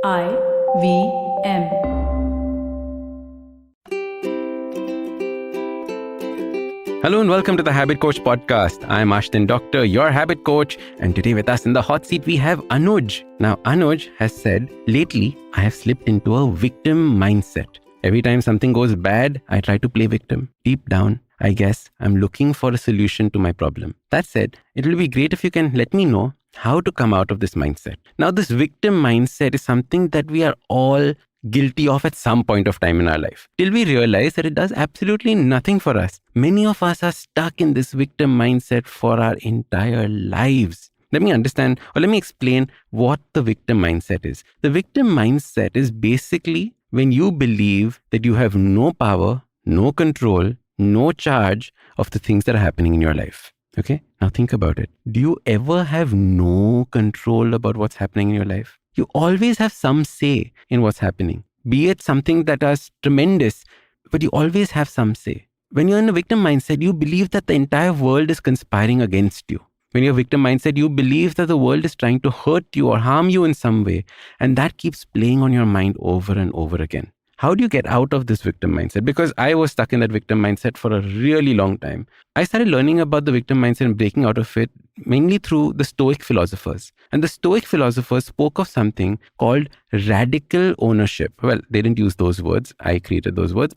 IVM. Hello and welcome to the Habit Coach podcast. I'm Ashdin Doctor, your habit coach, and today with us in the hot seat we have Anuj. Now, Anuj has said, lately I have slipped into a victim mindset. Every time something goes bad, I try to play victim. Deep down, I guess I'm looking for a solution to my problem. That said, it will be great if you can let me know how to come out of this mindset. Now, this victim mindset is something that we are all guilty of at some point of time in our life, till we realize that it does absolutely nothing for us. Many of us are stuck in this victim mindset for our entire lives. Let me explain what the victim mindset is. The victim mindset is basically when you believe that you have no power, no control, no charge of the things that are happening in your life. Okay, now think about it. Do you ever have no control about what's happening in your life? You always have some say in what's happening, be it something that is tremendous, but you always have some say. When you're in a victim mindset, you believe that the entire world is conspiring against you. When you're a victim mindset, you believe that the world is trying to hurt you or harm you in some way, and that keeps playing on your mind over and over again. How do you get out of this victim mindset? Because I was stuck in that victim mindset for a really long time. I started learning about the victim mindset and breaking out of it mainly through the stoic philosophers. And the stoic philosophers spoke of something called radical ownership. Well, they didn't use those words. I created those words,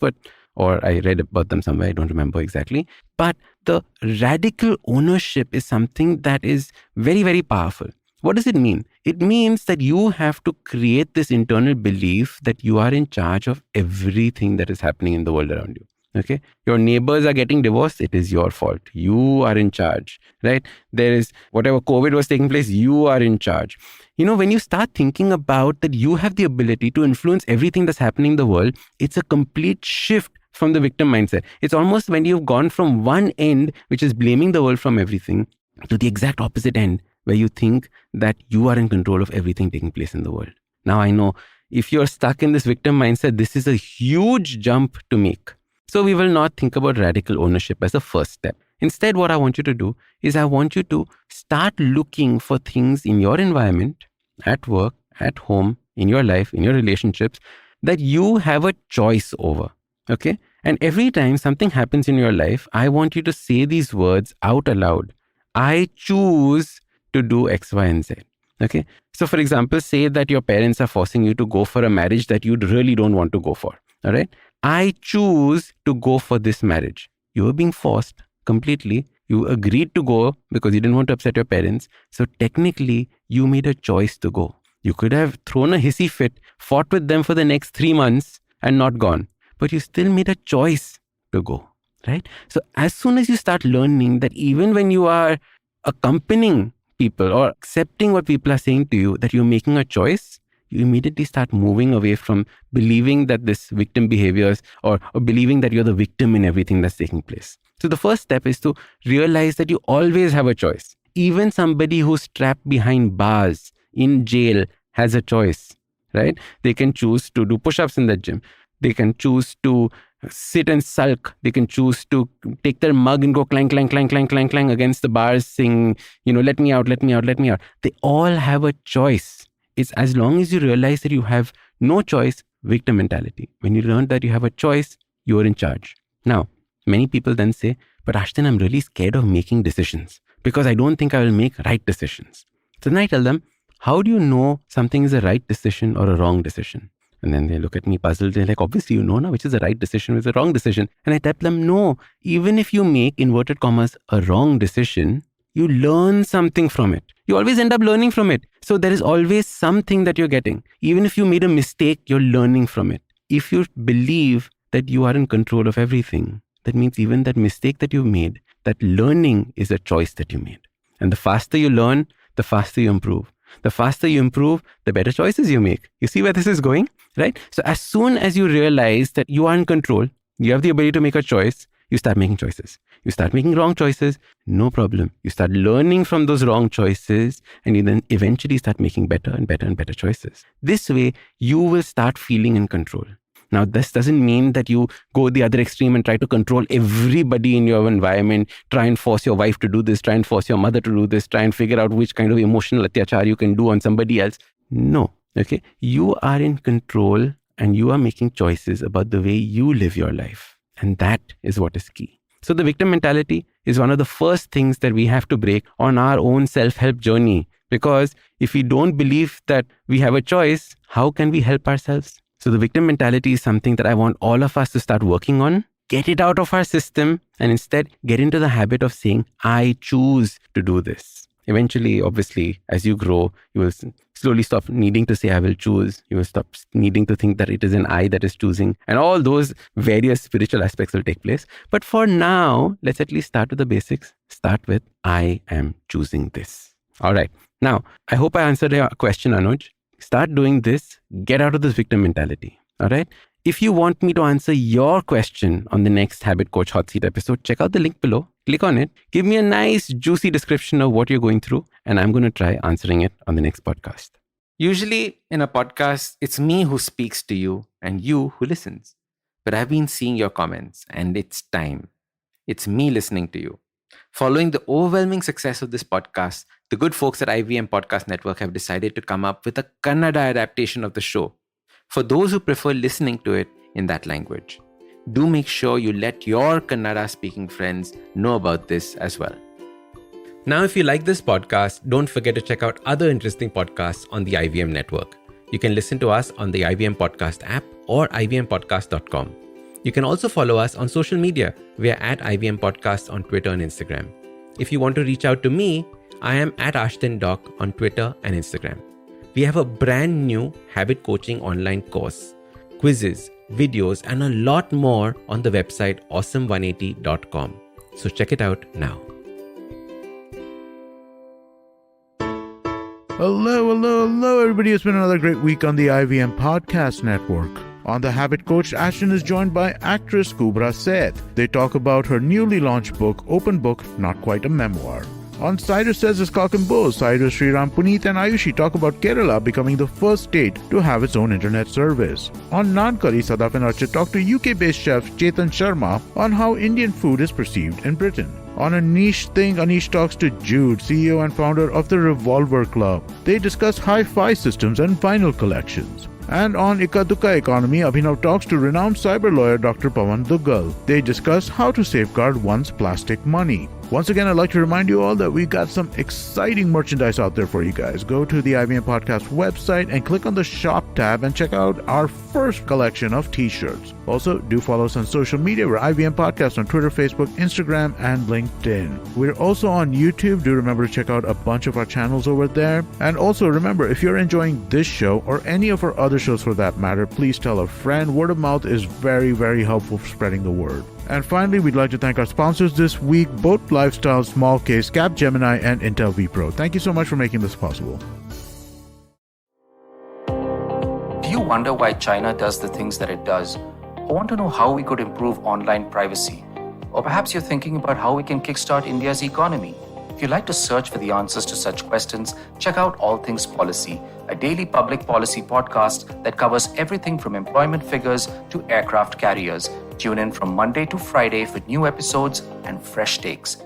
or I read about them somewhere. I don't remember exactly. But the radical ownership is something that is very, very powerful. What does it mean? It means that you have to create this internal belief that you are in charge of everything that is happening in the world around you. Okay? Your neighbors are getting divorced. It is your fault. You are in charge, right? There is whatever COVID was taking place. You are in charge. When you start thinking about that you have the ability to influence everything that's happening in the world, it's a complete shift from the victim mindset. It's almost when you've gone from one end, which is blaming the world from everything, to the exact opposite end, where you think that you are in control of everything taking place in the world. Now, I know if you're stuck in this victim mindset, this is a huge jump to make. So we will not think about radical ownership as the first step. Instead, what I want you to do is I want you to start looking for things in your environment, at work, at home, in your life, in your relationships, that you have a choice over. Okay? And every time something happens in your life, I want you to say these words out aloud. I choose to do X, Y, and Z. Okay. So for example, say that your parents are forcing you to go for a marriage that you really don't want to go for. All right. I choose to go for this marriage. You were being forced completely. You agreed to go because you didn't want to upset your parents. So technically, you made a choice to go. You could have thrown a hissy fit, fought with them for the next 3 months and not gone. But you still made a choice to go. Right. So as soon as you start learning that even when you are accompanying people or accepting what people are saying to you, that you're making a choice, you immediately start moving away from believing that this victim behaviors or believing that you're the victim in everything that's taking place. So the first step is to realize that you always have a choice. Even somebody who's trapped behind bars in jail has a choice, right? They can choose to do push-ups in the gym. They can choose to sit and sulk. They can choose to take their mug and go clang, clang, clang, clang, clang, clang against the bars, sing, let me out, let me out, let me out. They all have a choice. It's as long as you realize that you have no choice, victim mentality. When you learn that you have a choice, you're in charge. Now, many people then say, but Ashdin, I'm really scared of making decisions because I don't think I will make right decisions. So then I tell them, how do you know something is a right decision or a wrong decision? And then they look at me puzzled. They're like, obviously, you know now which is the right decision, which is the wrong decision. And I tell them, no, even if you make, inverted commas, a wrong decision, you learn something from it. You always end up learning from it. So there is always something that you're getting. Even if you made a mistake, you're learning from it. If you believe that you are in control of everything, that means even that mistake that you made, that learning is a choice that you made. And the faster you learn, the faster you improve. The faster you improve, the better choices you make. You see where this is going, right? So as soon as you realize that you are in control, you have the ability to make a choice, you start making choices. You start making wrong choices, no problem. You start learning from those wrong choices, and you then eventually start making better and better and better choices. This way, you will start feeling in control. Now, this doesn't mean that you go the other extreme and try to control everybody in your environment, try and force your wife to do this, try and force your mother to do this, try and figure out which kind of emotional atyachar you can do on somebody else. No, Okay. You are in control and you are making choices about the way you live your life. And that is what is key. So the victim mentality is one of the first things that we have to break on our own self-help journey. Because if we don't believe that we have a choice, how can we help ourselves? So the victim mentality is something that I want all of us to start working on. Get it out of our system and instead get into the habit of saying, I choose to do this. Eventually, obviously, as you grow, you will slowly stop needing to say, I will choose. You will stop needing to think that it is an I that is choosing. And all those various spiritual aspects will take place. But for now, let's at least start with the basics. Start with, I am choosing this. All right. Now, I hope I answered your question, Anuj. Start doing this. Get out of this victim mentality. All right. If you want me to answer your question on the next Habit Coach Hot Seat episode, check out the link below. Click on it. Give me a nice, juicy description of what you're going through, and I'm going to try answering it on the next podcast. Usually in a podcast, it's me who speaks to you and you who listens. But I've been seeing your comments, and it's time. It's me listening to you. Following the overwhelming success of this podcast, the good folks at IVM Podcast Network have decided to come up with a Kannada adaptation of the show. For those who prefer listening to it in that language, do make sure you let your Kannada speaking friends know about this as well. Now, if you like this podcast, don't forget to check out other interesting podcasts on the IVM network. You can listen to us on the IVM Podcast app or ivmpodcast.com. You can also follow us on social media. We are at IVM Podcasts on Twitter and Instagram. If you want to reach out to me, I am at Ashdin Doc on Twitter and Instagram. We have a brand new habit coaching online course, quizzes, videos, and a lot more on the website awesome180.com. So check it out now. Hello, everybody. It's been another great week on the IVM Podcast Network. On The Habit Coach, Ashdin is joined by actress Kubra Seth. They talk about her newly launched book, Open Book, Not Quite a Memoir. On Cider Says It's Cock and Bull, Cider, Sriram, Puneet and Ayushi talk about Kerala becoming the first state to have its own internet service. On Nankari, Sadaf and Archit talk to UK-based chef Chetan Sharma on how Indian food is perceived in Britain. On a niche thing, Anish talks to Jude, CEO and founder of the Revolver Club. They discuss hi-fi systems and vinyl collections. And on Ikaduka Economy, Abhinav talks to renowned cyber lawyer Dr. Pawan Duggal. They discuss how to safeguard one's plastic money. Once again, I'd like to remind you all that we got some exciting merchandise out there for you guys. Go to the IVM Podcast website and click on the shop tab and check out our first collection of t-shirts. Also, do follow us on social media. We're IVM Podcast on Twitter, Facebook, Instagram, and LinkedIn. We're also on YouTube. Do remember to check out a bunch of our channels over there. And also remember, if you're enjoying this show or any of our other shows for that matter, please tell a friend. Word of mouth is very, very helpful for spreading the word. And finally, we'd like to thank our sponsors this week, both Lifestyle, Small Case, Capgemini, and Intel vPro. Thank you so much for making this possible. Do you wonder why China does the things that it does? Or want to know how we could improve online privacy? Or perhaps you're thinking about how we can kickstart India's economy. If you'd like to search for the answers to such questions, check out All Things Policy, a daily public policy podcast that covers everything from employment figures to aircraft carriers. Tune in from Monday to Friday for new episodes and fresh takes.